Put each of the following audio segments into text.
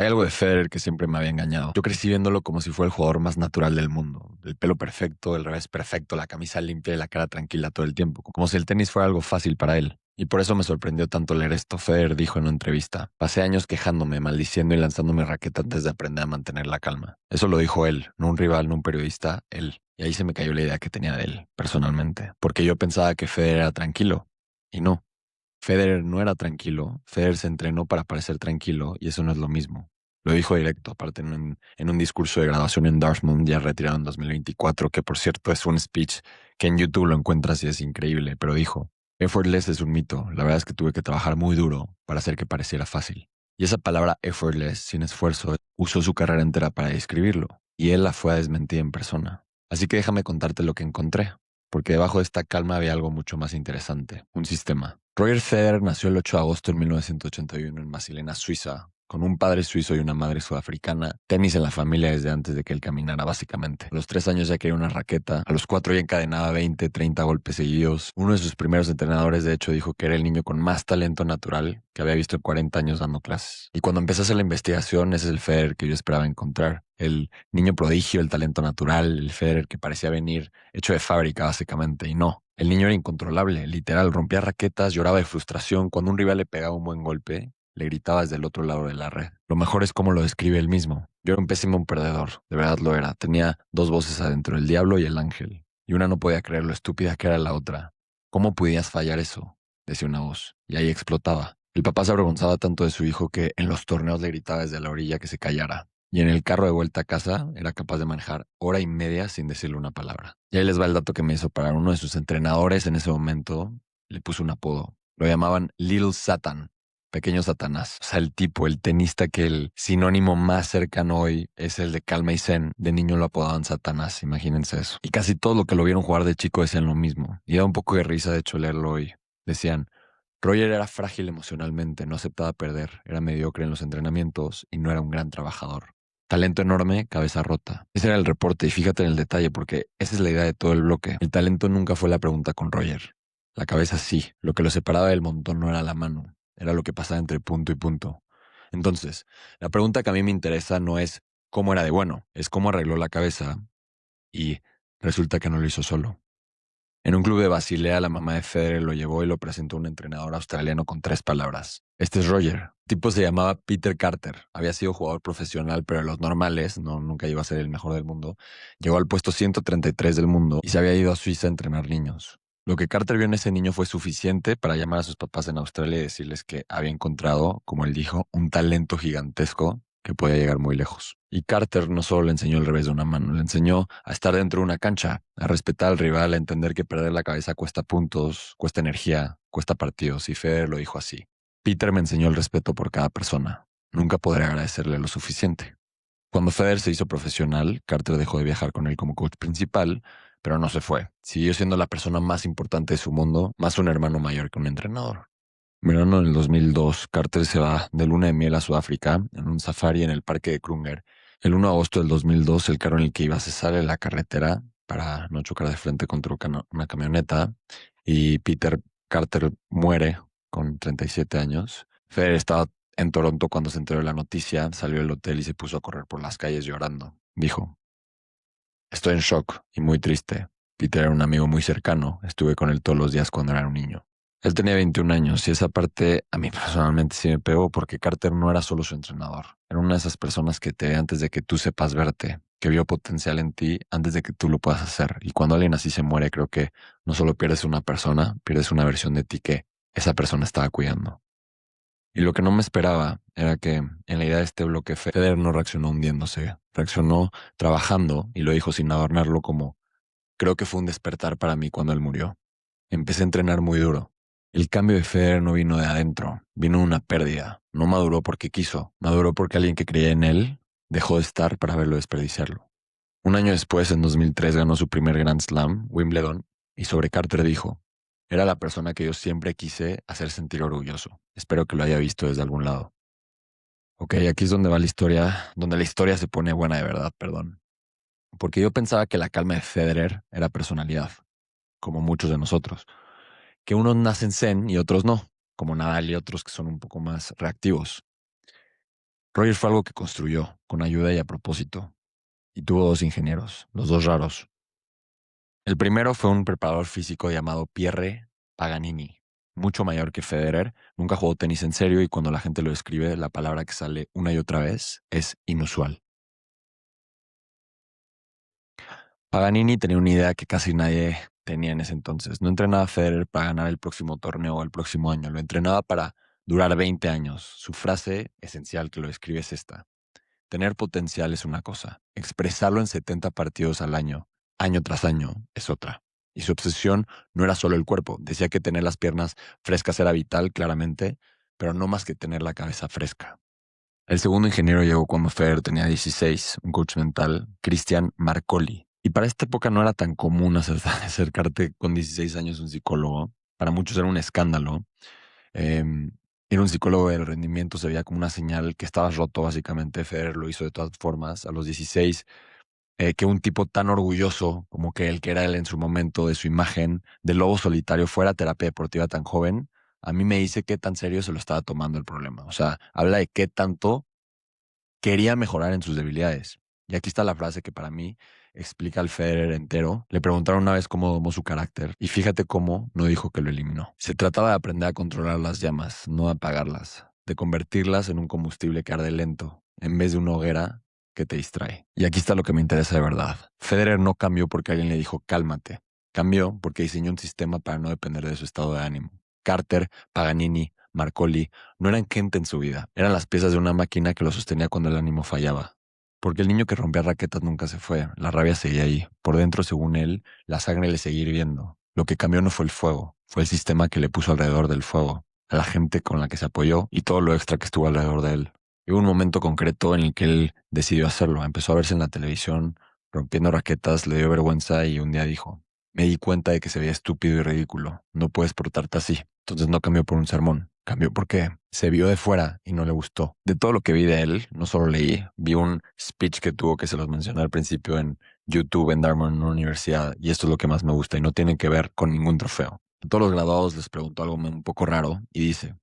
Hay algo de Federer que siempre me había engañado. Yo crecí viéndolo como si fuera el jugador más natural del mundo. El pelo perfecto, el revés perfecto, la camisa limpia y la cara tranquila todo el tiempo. Como si el tenis fuera algo fácil para él. Y por eso me sorprendió tanto leer esto. Federer dijo en una entrevista: pasé años quejándome, maldiciendo y lanzando mi raqueta antes de aprender a mantener la calma. Eso lo dijo él, no un rival, no un periodista, él. Y ahí se me cayó la idea que tenía de él, personalmente. Porque yo pensaba que Federer era tranquilo. Y no. Federer no era tranquilo, Federer se entrenó para parecer tranquilo y eso no es lo mismo. Lo dijo directo, aparte en un discurso de graduación en Dartmouth, ya retirado en 2024, que por cierto es un speech que en YouTube lo encuentras y es increíble, pero dijo: effortless es un mito, la verdad es que tuve que trabajar muy duro para hacer que pareciera fácil. Y esa palabra effortless, sin esfuerzo, usó su carrera entera para describirlo, y él la fue a desmentir en persona. Así que déjame contarte lo que encontré, porque debajo de esta calma había algo mucho más interesante, un sistema. Roger Federer nació el 8 de agosto de 1981 en Masilena, Suiza, con un padre suizo y una madre sudafricana, tenis en la familia desde antes de que él caminara básicamente. A los 3 años ya quería una raqueta, a los 4 ya encadenaba 20, 30 golpes seguidos. Uno de sus primeros entrenadores de hecho dijo que era el niño con más talento natural que había visto en 40 años dando clases. Y cuando empecé a hacer la investigación, ese es el Federer que yo esperaba encontrar. El niño prodigio, el talento natural, el Federer que parecía venir hecho de fábrica básicamente, y no. El niño era incontrolable, literal, rompía raquetas, lloraba de frustración. Cuando un rival le pegaba un buen golpe, le gritaba desde el otro lado de la red. Lo mejor es cómo lo describe él mismo. Yo era un pésimo perdedor, de verdad lo era. Tenía dos voces adentro, el diablo y el ángel. Y una no podía creer lo estúpida que era la otra. ¿Cómo podías fallar eso? Decía una voz. Y ahí explotaba. El papá se avergonzaba tanto de su hijo que en los torneos le gritaba desde la orilla que se callara. Y en el carro de vuelta a casa era capaz de manejar hora y media sin decirle una palabra. Y ahí les va el dato que me hizo parar. Uno de sus entrenadores en ese momento le puso un apodo. Lo llamaban Little Satan, pequeño Satanás. O sea, el tipo, el tenista que el sinónimo más cercano hoy es el de calma y zen. De niño lo apodaban Satanás, imagínense eso. Y casi todos los que lo vieron jugar de chico decían lo mismo. Y da un poco de risa, de hecho, leerlo hoy. Decían: Roger era frágil emocionalmente, no aceptaba perder, era mediocre en los entrenamientos y no era un gran trabajador. Talento enorme, cabeza rota. Ese era el reporte y fíjate en el detalle porque esa es la idea de todo el bloque. El talento nunca fue la pregunta con Roger. La cabeza sí. Lo que lo separaba del montón no era la mano, era lo que pasaba entre punto y punto. Entonces, la pregunta que a mí me interesa no es cómo era de bueno, es cómo arregló la cabeza y resulta que no lo hizo solo. En un club de Basilea, la mamá de Federer lo llevó y lo presentó a un entrenador australiano con tres palabras: este es Roger. El tipo se llamaba Peter Carter. Había sido jugador profesional, pero de los normales, no, nunca llegó a ser el mejor del mundo. Llegó al puesto 133 del mundo y se había ido a Suiza a entrenar niños. Lo que Carter vio en ese niño fue suficiente para llamar a sus papás en Australia y decirles que había encontrado, como él dijo, un talento gigantesco que podía llegar muy lejos. Y Carter no solo le enseñó el revés de una mano, le enseñó a estar dentro de una cancha, a respetar al rival, a entender que perder la cabeza cuesta puntos, cuesta energía, cuesta partidos, y Federer lo dijo así: Peter me enseñó el respeto por cada persona. Nunca podré agradecerle lo suficiente. Cuando Federer se hizo profesional, Carter dejó de viajar con él como coach principal, pero no se fue. Siguió siendo la persona más importante de su mundo, más un hermano mayor que un entrenador. Verano del 2002, Carter se va de luna de miel a Sudáfrica en un safari en el parque de Kruger. El 1 de agosto del 2002, el carro en el que iba se sale de la carretera para no chocar de frente contra una camioneta y Peter Carter muere con 37 años. Federer estaba en Toronto cuando se enteró de la noticia, salió del hotel y se puso a correr por las calles llorando. Dijo: estoy en shock y muy triste. Peter era un amigo muy cercano, estuve con él todos los días cuando era un niño. Él tenía 21 años y esa parte a mí personalmente sí me pegó porque Carter no era solo su entrenador. Era una de esas personas que te ve antes de que tú sepas verte, que vio potencial en ti antes de que tú lo puedas hacer. Y cuando alguien así se muere, creo que no solo pierdes una persona, pierdes una versión de ti que esa persona estaba cuidando. Y lo que no me esperaba era que en la idea de este bloque Federer no reaccionó hundiéndose, reaccionó trabajando y lo dijo sin adornarlo como: creo que fue un despertar para mí cuando él murió. Empecé a entrenar muy duro. El cambio de Federer no vino de adentro, vino de una pérdida. No maduró porque quiso, maduró porque alguien que creía en él dejó de estar para verlo desperdiciarlo. Un año después, en 2003, ganó su primer Grand Slam, Wimbledon, y sobre Carter dijo: era la persona que yo siempre quise hacer sentir orgulloso. Espero que lo haya visto desde algún lado. Ok, aquí es donde va la historia, donde la historia se pone buena de verdad, perdón. Porque yo pensaba que la calma de Federer era personalidad, como muchos de nosotros. Que unos nacen zen y otros no, como Nadal y otros que son un poco más reactivos. Roger fue algo que construyó, con ayuda y a propósito, y tuvo dos ingenieros, los dos raros. El primero fue un preparador físico llamado Pierre Paganini, mucho mayor que Federer, nunca jugó tenis en serio y cuando la gente lo describe, la palabra que sale una y otra vez es inusual. Paganini tenía una idea que casi nadie tenía en ese entonces. No entrenaba a Federer para ganar el próximo torneo o el próximo año, lo entrenaba para durar 20 años. Su frase esencial que lo describe es esta: tener potencial es una cosa, expresarlo en 70 partidos al año tras año, es otra. Y su obsesión no era solo el cuerpo, decía que tener las piernas frescas era vital, claramente, pero no más que tener la cabeza fresca. El segundo ingeniero llegó cuando Federer tenía 16, un coach mental, Christian Marcoli. Y para esta época no era tan común acercarte con 16 años a un psicólogo. Para muchos era un escándalo. Ir a un psicólogo del rendimiento se veía como una señal que estabas roto, básicamente. Federer lo hizo de todas formas. A los 16, que un tipo tan orgulloso como que el que era él en su momento, de su imagen, de lobo solitario, fuera a terapia deportiva tan joven, a mí me dice qué tan serio se lo estaba tomando el problema. O sea, habla de qué tanto quería mejorar en sus debilidades. Y aquí está la frase que para mí explica al Federer entero. Le preguntaron una vez cómo domó su carácter y fíjate cómo no dijo que lo eliminó. Se trataba de aprender a controlar las llamas, no de apagarlas, de convertirlas en un combustible que arde lento, en vez de una hoguera que te distrae. Y aquí está lo que me interesa de verdad. Federer no cambió porque alguien le dijo cálmate. Cambió porque diseñó un sistema para no depender de su estado de ánimo. Carter, Paganini, Marcoli no eran gente en su vida, eran las piezas de una máquina que lo sostenía cuando el ánimo fallaba. Porque el niño que rompía raquetas nunca se fue, la rabia seguía ahí. Por dentro, según él, la sangre le seguía hirviendo. Lo que cambió no fue el fuego, fue el sistema que le puso alrededor del fuego, a la gente con la que se apoyó y todo lo extra que estuvo alrededor de él. Y hubo un momento concreto en el que él decidió hacerlo. Empezó a verse en la televisión, rompiendo raquetas, le dio vergüenza y un día dijo: me di cuenta de que se veía estúpido y ridículo. No puedes portarte así. Entonces no cambió por un sermón. Cambió porque se vio de fuera y no le gustó. De todo lo que vi de él, no solo leí, vi un speech que tuvo que se los mencioné al principio en YouTube en Dartmouth, en una universidad, y esto es lo que más me gusta y no tiene que ver con ningún trofeo. A todos los graduados les preguntó algo un poco raro y dice: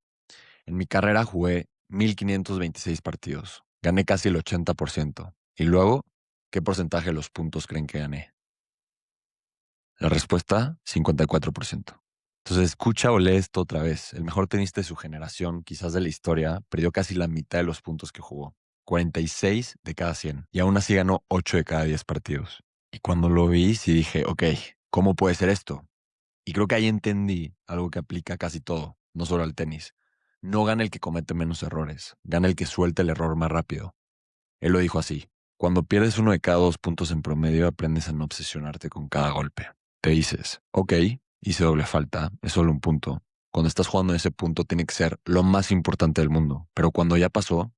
en mi carrera jugué 1526 partidos, gané casi el 80%. Y luego, ¿qué porcentaje de los puntos creen que gané? La respuesta, 54%. Entonces escucha o lee esto otra vez. El mejor tenista de su generación, quizás de la historia, perdió casi la mitad de los puntos que jugó. 46 de cada 100. Y aún así ganó 8 de cada 10 partidos. Y cuando lo vi, sí dije, ok, ¿cómo puede ser esto? Y creo que ahí entendí algo que aplica a casi todo, no solo al tenis. No gana el que comete menos errores, gana el que suelta el error más rápido. Él lo dijo así: cuando pierdes uno de cada 2 puntos en promedio, aprendes a no obsesionarte con cada golpe. Te dices, ok, hice doble falta, es solo un punto. Cuando estás jugando en ese punto tiene que ser lo más importante del mundo, pero cuando ya pasó,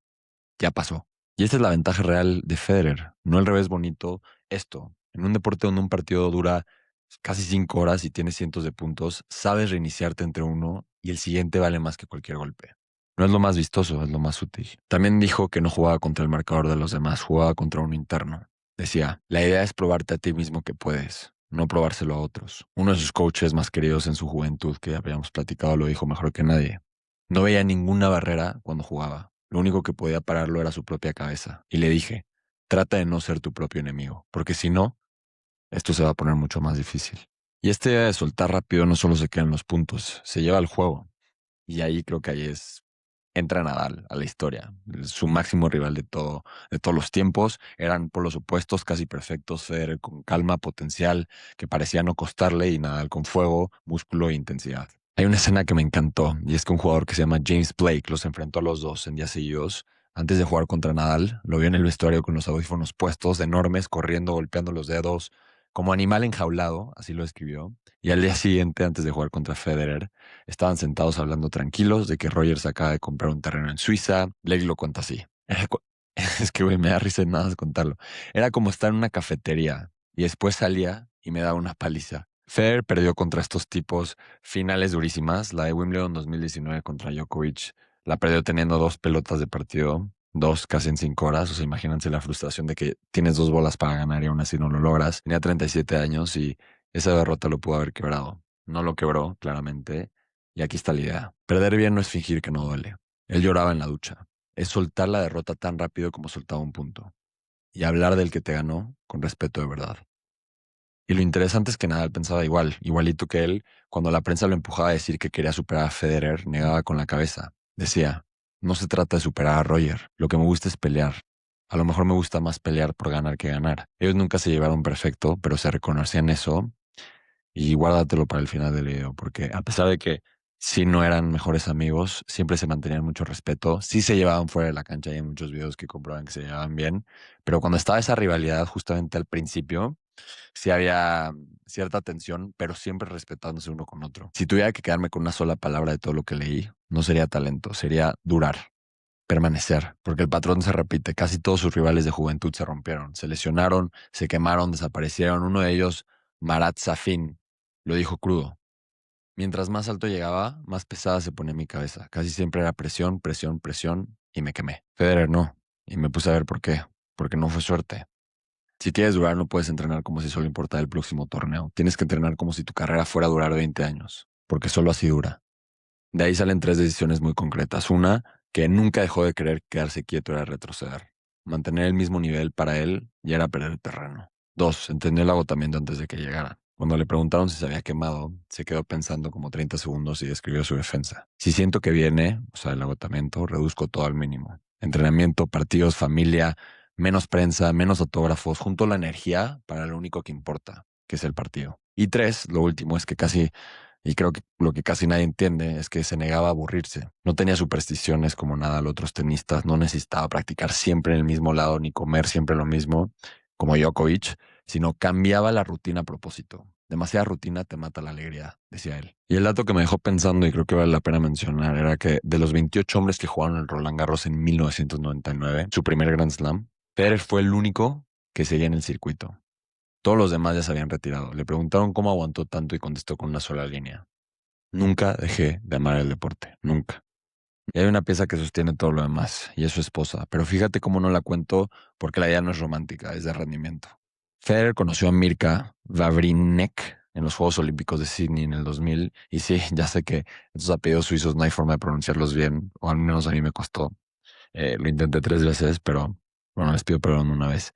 ya pasó. Y esta es la ventaja real de Federer, no el revés bonito. Esto, en un deporte donde un partido dura casi 5 horas y tienes cientos de puntos, sabes reiniciarte entre uno y el siguiente vale más que cualquier golpe. No es lo más vistoso, es lo más útil. También dijo que no jugaba contra el marcador de los demás, jugaba contra uno interno. Decía, la idea es probarte a ti mismo que puedes, no probárselo a otros. Uno de sus coaches más queridos en su juventud, que habíamos platicado, lo dijo mejor que nadie. No veía ninguna barrera cuando jugaba. Lo único que podía pararlo era su propia cabeza. Y le dije, trata de no ser tu propio enemigo, porque si no, esto se va a poner mucho más difícil. Y este de soltar rápido no solo se queda en los puntos, se lleva al juego. Y ahí creo que ahí entra Nadal a la historia. Su máximo rival de todos los tiempos. Eran por los opuestos, casi perfectos. Federer con calma, potencial, que parecía no costarle, y Nadal con fuego, músculo e intensidad. Hay una escena que me encantó, y es que un jugador que se llama James Blake los enfrentó a los dos en días seguidos. Antes de jugar contra Nadal, lo vio en el vestuario con los audífonos puestos, enormes, corriendo, golpeando los dedos, como animal enjaulado, así lo escribió. Y al día siguiente, antes de jugar contra Federer, estaban sentados hablando tranquilos de que Roger se acaba de comprar un terreno en Suiza. Blake lo cuenta así. Es que, güey, me da risa nada más contarlo. Era como estar en una cafetería y después salía y me daba una paliza. Federer perdió contra estos tipos finales durísimas. La de Wimbledon 2019 contra Djokovic la perdió teniendo dos pelotas de partido, dos casi en 5 horas. O sea, imagínense la frustración de que tienes dos bolas para ganar y aún así no lo logras. Tenía 37 años y esa derrota lo pudo haber quebrado. No lo quebró, claramente. Y aquí está la idea. Perder bien no es fingir que no duele. Él lloraba en la ducha. es soltar la derrota tan rápido como soltaba un punto y hablar del que te ganó con respeto de verdad. Y lo interesante es que Nadal pensaba igual, igualito que él. Cuando la prensa lo empujaba a decir que quería superar a Federer, negaba con la cabeza. Decía, no se trata de superar a Roger, lo que me gusta es pelear. A lo mejor me gusta más pelear por ganar que ganar. Ellos nunca se llevaron perfecto, pero se reconocían eso. Y guárdatelo para el final del video, porque a pesar de que sí no eran mejores amigos, siempre se mantenían mucho respeto, sí se llevaban fuera de la cancha y hay muchos videos que comprueban que se llevaban bien, pero cuando estaba esa rivalidad justamente al principio, sí había cierta tensión, pero siempre respetándose uno con otro. Si tuviera que quedarme con una sola palabra de todo lo que leí, no sería talento, sería durar, permanecer, porque el patrón se repite. Casi todos sus rivales de juventud se rompieron, se lesionaron, se quemaron, desaparecieron. Uno de ellos, Marat Safin, lo dijo crudo. Mientras más alto llegaba, más pesada se ponía mi cabeza. Casi siempre era presión, presión, presión y me quemé. Federer no. Y me puse a ver por qué. Porque no fue suerte. Si quieres durar, no puedes entrenar como si solo importara el próximo torneo. Tienes que entrenar como si tu carrera fuera a durar 20 años. Porque solo así dura. De ahí salen tres decisiones muy concretas. Una, que nunca dejó de querer quedarse quieto era retroceder. Mantener el mismo nivel para él ya era perder terreno. Dos, entendió el agotamiento antes de que llegara. Cuando le preguntaron si se había quemado, se quedó pensando como 30 segundos y describió su defensa. Si siento que viene, o sea, el agotamiento, reduzco todo al mínimo. Entrenamiento, partidos, familia, menos prensa, menos autógrafos, junto la energía para lo único que importa, que es el partido. Y tres, lo último es que casi y creo que lo que casi nadie entiende es que se negaba a aburrirse. No tenía supersticiones como nada los otros tenistas, no necesitaba practicar siempre en el mismo lado ni comer siempre lo mismo, como Djokovic, sino cambiaba la rutina a propósito. Demasiada rutina te mata la alegría, decía él. Y el dato que me dejó pensando y creo que vale la pena mencionar era que de los 28 hombres que jugaron el Roland Garros en 1999, su primer Grand Slam, Federer fue el único que seguía en el circuito. Todos los demás ya se habían retirado. Le preguntaron cómo aguantó tanto y contestó con una sola línea. Nunca dejé de amar el deporte, nunca. Y hay una pieza que sostiene todo lo demás, y es su esposa. Pero fíjate cómo no la cuento porque la idea no es romántica, es de rendimiento. Federer conoció a Mirka Vavrinek en los Juegos Olímpicos de Sydney en el 2000. Y sí, ya sé que estos apellidos suizos no hay forma de pronunciarlos bien, o al menos a mí me costó. Lo intenté 3 veces, pero bueno, les pido perdón una vez.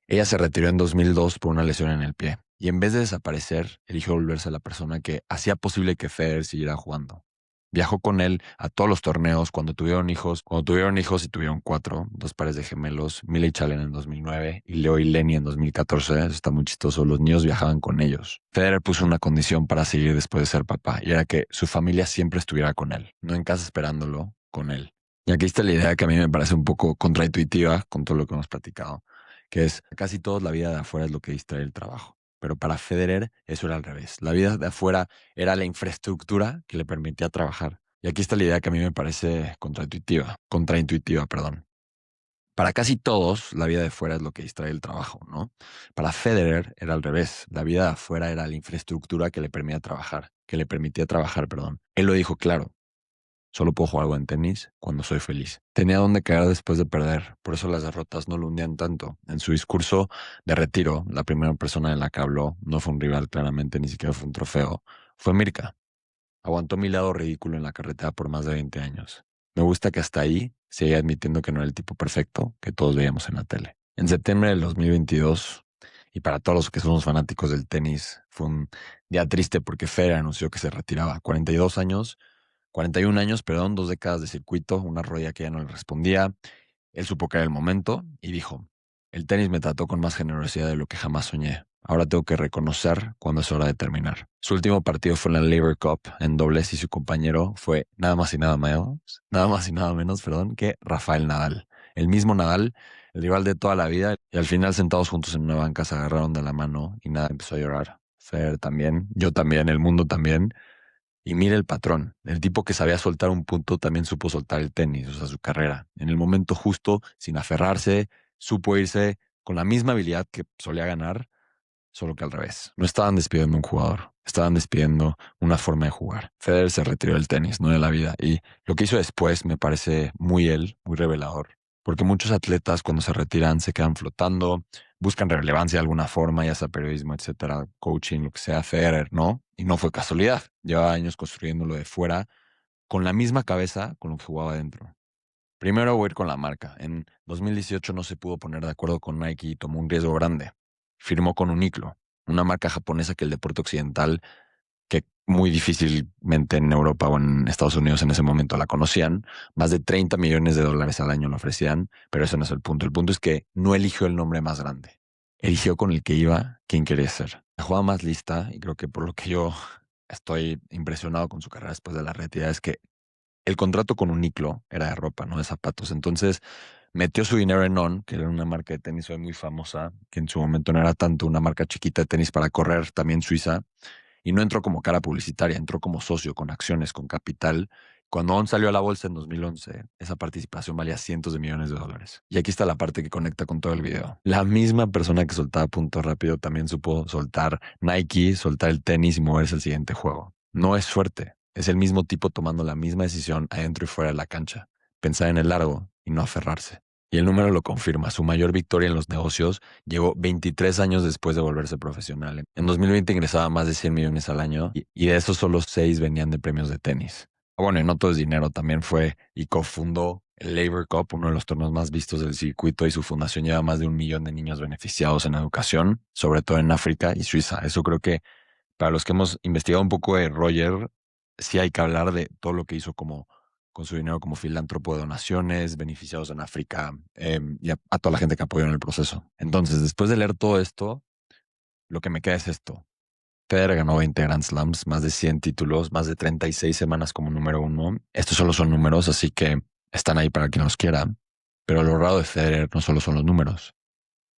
Ella se retiró en 2002 por una lesión en el pie y en vez de desaparecer, eligió volverse la persona que hacía posible que Federer siguiera jugando. Viajó con él a todos los torneos cuando tuvieron hijos y tuvieron cuatro, dos pares de gemelos, Mila y Chalen en 2009 y Leo y Lenny en 2014. Eso está muy chistoso, los niños viajaban con ellos. Federer puso una condición para seguir después de ser papá y era que su familia siempre estuviera con él, no en casa esperándolo, con él. Y aquí está la idea que a mí me parece un poco contraintuitiva con todo lo que hemos platicado, que es casi toda la vida de afuera es lo que distrae el trabajo. Pero para Federer eso era al revés. La vida de afuera era la infraestructura que le permitía trabajar. Y aquí está la idea que a mí me parece contraintuitiva, perdón. Para casi todos, la vida de fuera es lo que distrae el trabajo, ¿no? Para Federer era al revés. La vida de afuera era la infraestructura que le permitía trabajar, perdón. Él lo dijo claro. Solo puedo jugar buen tenis cuando soy feliz. Tenía dónde caer después de perder, por eso las derrotas no lo hundían tanto. En su discurso de retiro, la primera persona en la que habló no fue un rival, claramente, ni siquiera fue un trofeo. Fue Mirka. Aguantó mi lado ridículo en la carretera por más de 20 años. Me gusta que hasta ahí sigue admitiendo que no era el tipo perfecto que todos veíamos en la tele. En septiembre del 2022, y para todos los que somos fanáticos del tenis, fue un día triste porque Federer anunció que se retiraba. 42 años 41 años, perdón, 2 décadas de circuito, una rodilla que ya no le respondía. Él supo que era el momento y dijo, el tenis me trató con más generosidad de lo que jamás soñé. Ahora tengo que reconocer cuando es hora de terminar. Su último partido fue en la Laver Cup en dobles y su compañero fue nada más y nada menos, perdón, que Rafael Nadal. El mismo Nadal, el rival de toda la vida, y al final sentados juntos en una banca se agarraron de la mano y nada empezó a llorar. Fer también, yo también, el mundo también. Y mira el patrón. El tipo que sabía soltar un punto también supo soltar el tenis, o sea, su carrera. En el momento justo, sin aferrarse, supo irse con la misma habilidad que solía ganar, solo que al revés. No estaban despidiendo un jugador, estaban despidiendo una forma de jugar. Federer se retiró del tenis, no de la vida. Y lo que hizo después me parece muy él, muy revelador. Porque muchos atletas cuando se retiran se quedan flotando, buscan relevancia de alguna forma, ya sea periodismo, etcétera, coaching, lo que sea, Federer, ¿no? Y no fue casualidad. Llevaba años construyéndolo de fuera con la misma cabeza con lo que jugaba adentro. Primero voy a ir con la marca. En 2018 no se pudo poner de acuerdo con Nike y tomó un riesgo grande. Firmó con Uniqlo, una marca japonesa que el deporte occidental, que muy difícilmente en Europa o en Estados Unidos en ese momento la conocían, más de 30 millones de dólares al año lo ofrecían, pero ese no es el punto. El punto es que no eligió el nombre más grande. Eligió con el que iba quien quería ser. La jugada más lista, y creo que por lo que yo estoy impresionado con su carrera después de la retirada, es que el contrato con Uniqlo era de ropa, no de zapatos. Entonces metió su dinero en On, que era una marca de tenis hoy muy famosa, que en su momento no era tanto una marca chiquita de tenis para correr, también suiza, y no entró como cara publicitaria, entró como socio, con acciones, con capital. Cuando On salió a la bolsa en 2011, esa participación valía cientos de millones de dólares. Y aquí está la parte que conecta con todo el video. La misma persona que soltaba punto rápido también supo soltar Nike, soltar el tenis y moverse al siguiente juego. No es suerte, es el mismo tipo tomando la misma decisión adentro y fuera de la cancha. Pensar en el largo y no aferrarse. Y el número lo confirma. Su mayor victoria en los negocios llegó 23 años después de volverse profesional. En 2020 ingresaba más de 100 millones al año y de esos solo 6 venían de premios de tenis. Bueno, y no todo es dinero, también fue y cofundó el Labor Cup, uno de los torneos más vistos del circuito, y su fundación lleva más de 1 millón de niños beneficiados en educación, sobre todo en África y Suiza. Eso creo que para los que hemos investigado un poco de Roger, sí hay que hablar de todo lo que hizo como con su dinero como filántropo de donaciones, beneficiados en África, y a toda la gente que apoyó en el proceso. Entonces, después de leer todo esto, lo que me queda es esto. Federer ganó 20 Grand Slams, más de 100 títulos, más de 36 semanas como número uno. Estos solo son números, así que están ahí para quien los quiera. Pero lo raro de Federer no solo son los números,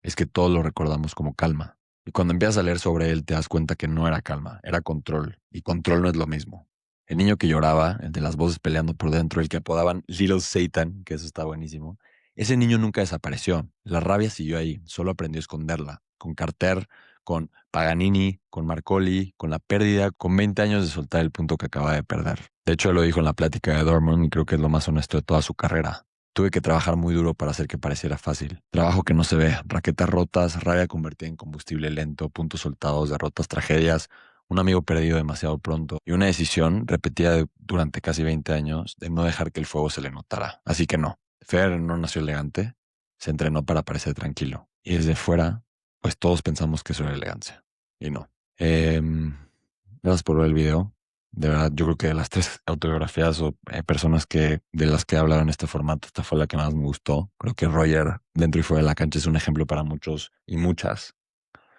es que todos lo recordamos como calma. Y cuando empiezas a leer sobre él, te das cuenta que no era calma, era control. Y control no es lo mismo. El niño que lloraba, el de las voces peleando por dentro, el que apodaban Little Satan, que eso está buenísimo, ese niño nunca desapareció. La rabia siguió ahí, solo aprendió a esconderla. Con Carter, con Paganini, con Marcoli, con la pérdida, con 20 años de soltar el punto que acaba de perder. De hecho, él lo dijo en la plática de Dortmund y creo que es lo más honesto de toda su carrera. Tuve que trabajar muy duro para hacer que pareciera fácil. Trabajo que no se ve, raquetas rotas, rabia convertida en combustible lento, puntos soltados, derrotas, tragedias, un amigo perdido demasiado pronto y una decisión repetida durante casi 20 años de no dejar que el fuego se le notara. Así que no, Federer no nació elegante, se entrenó para parecer tranquilo. Y desde fuera, pues todos pensamos que eso era elegancia. Y no. Gracias por ver el video. De verdad, yo creo que de las tres autobiografías o personas de las que hablaron en este formato, esta fue la que más me gustó. Creo que Roger, dentro y fuera de la cancha, es un ejemplo para muchos y muchas,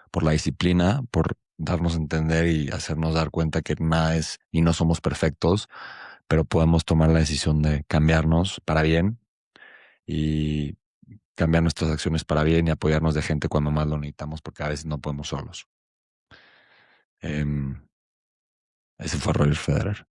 por la disciplina, por darnos a entender y hacernos dar cuenta que nada es y no somos perfectos, pero podemos tomar la decisión de cambiarnos para bien y cambiar nuestras acciones para bien y apoyarnos de gente cuando más lo necesitamos, porque a veces no podemos solos. Em, Ese fue Roger Federer.